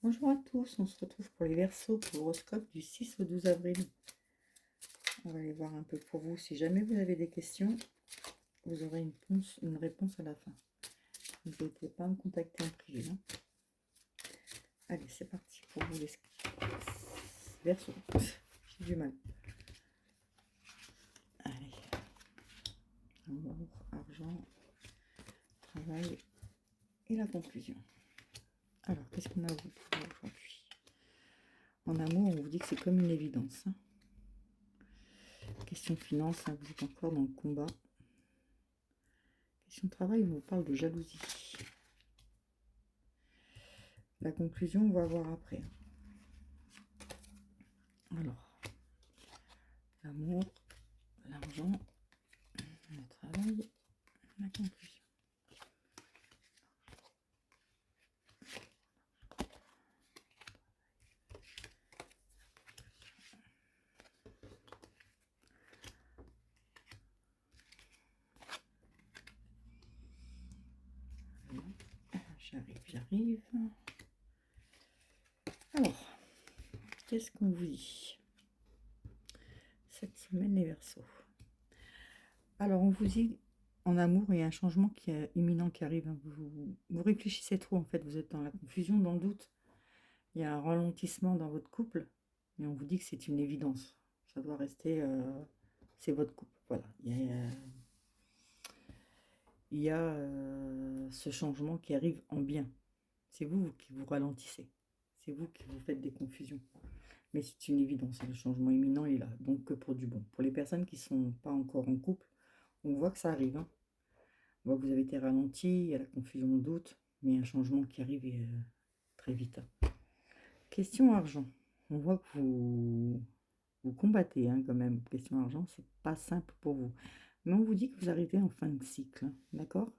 Bonjour à tous, on se retrouve pour les Verseaux pour l'horoscope du 6 au 12 avril. On va aller voir un peu pour vous. Si jamais vous avez des questions, vous aurez une réponse à la fin. N'hésitez pas à me contacter en privé. Allez, c'est parti pour vous les Verseaux. J'ai du mal. Allez. Amour, argent, travail et la conclusion. Alors, qu'est-ce qu'on a à vous pour aujourd'hui? En amour, on vous dit que c'est comme une évidence. Question finance, vous êtes encore dans le combat. Question travail, on vous parle de jalousie. La conclusion, on va voir après. Alors, l'amour, l'argent, le travail, la conclusion. J'arrive. Alors, qu'est-ce qu'on vous dit cette semaine, les Verseaux? Alors, on vous dit, en amour, il y a un changement qui est imminent qui arrive. Vous réfléchissez trop, en fait. Vous êtes dans la confusion, dans le doute. Il y a un ralentissement dans votre couple. Et on vous dit que c'est une évidence. Ça doit rester... c'est votre couple. Voilà. Il y a ce changement qui arrive en bien. C'est vous qui vous ralentissez. C'est vous qui vous faites des confusions. Mais c'est une évidence, le changement imminent est là, donc que pour du bon. Pour les personnes qui ne sont pas encore en couple, on voit que ça arrive. On voit que vous avez été ralenti, il y a la confusion, le doute, mais il y a un changement qui arrive très vite. Question argent. On voit que vous combattez quand même. Question argent, c'est pas simple pour vous. Mais on vous dit que vous arrivez en fin de cycle, d'accord ?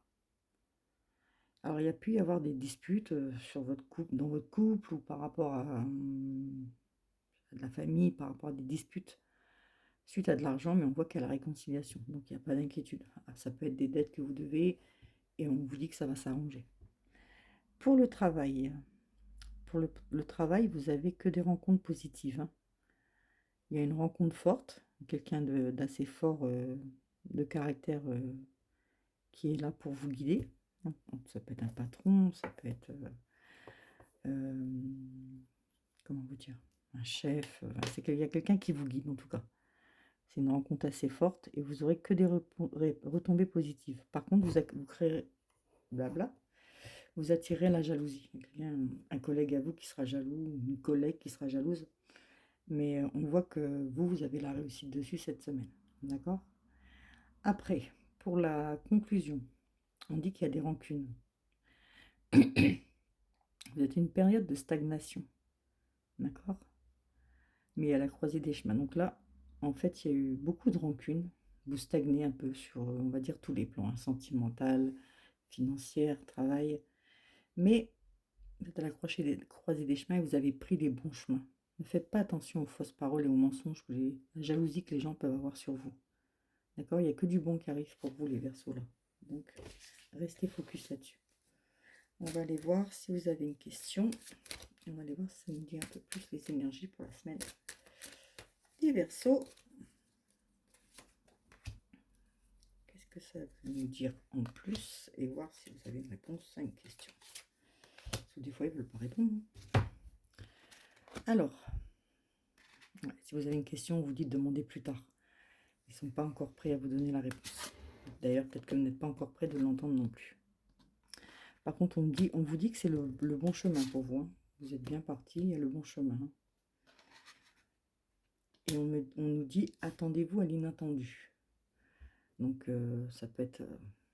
Alors, il y a pu y avoir des disputes sur votre couple, dans votre couple ou par rapport à de la famille, par rapport à des disputes suite à de l'argent, mais on voit qu'il y a la réconciliation. Donc, il n'y a pas d'inquiétude. Ça peut être des dettes que vous devez et on vous dit que ça va s'arranger. Pour le travail, vous n'avez que des rencontres positives. Il y a une rencontre forte, quelqu'un d'assez fort de caractère qui est là pour vous guider. Ça peut être un patron, ça peut être, comment vous dire, un chef. Il y a quelqu'un qui vous guide en tout cas. C'est une rencontre assez forte et vous aurez que des retombées positives. Par contre, vous créerez blabla, vous attirez la jalousie. Un collègue à vous qui sera jaloux, une collègue qui sera jalouse. Mais on voit que vous avez la réussite dessus cette semaine. D'accord ? Après, pour la conclusion, on dit qu'il y a des rancunes. Vous êtes une période de stagnation. D'accord ? Mais à la croisée des chemins. Donc là, en fait, il y a eu beaucoup de rancunes. Vous stagnez un peu sur, on va dire, tous les plans, sentimental, financière, travail. Mais vous êtes à la croisée des chemins et vous avez pris les bons chemins. Ne faites pas attention aux fausses paroles et aux mensonges, la jalousie que les gens peuvent avoir sur vous. D'accord ? Il n'y a que du bon qui arrive pour vous, les Verseaux, là. Donc, restez focus là-dessus. On va aller voir si vous avez une question. On va aller voir si ça nous dit un peu plus les énergies pour la semaine des Verseaux. Qu'est-ce que ça veut nous dire en plus? Et voir si vous avez une réponse à une question. Parce que des fois, ils ne veulent pas répondre. Alors, si vous avez une question, vous dites demandez plus tard. Ils ne sont pas encore prêts à vous donner la réponse. D'ailleurs, peut-être que vous n'êtes pas encore prêt de l'entendre non plus. Par contre, on vous dit que c'est le bon chemin pour vous. Vous êtes bien parti, il y a le bon chemin. Et on nous dit attendez-vous à l'inattendu. Donc, ça peut être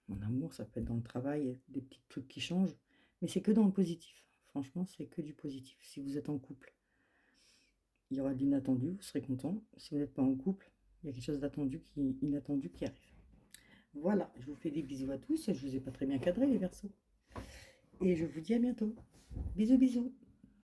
en amour, ça peut être dans le travail, des petits trucs qui changent. Mais c'est que dans le positif. Franchement, c'est que du positif. Si vous êtes en couple, il y aura de l'inattendu, vous serez content. Si vous n'êtes pas en couple, il y a quelque chose inattendu qui arrive. Voilà, je vous fais des bisous à tous. Je ne vous ai pas très bien cadré, les Verseaux. Et je vous dis à bientôt. Bisous, bisous.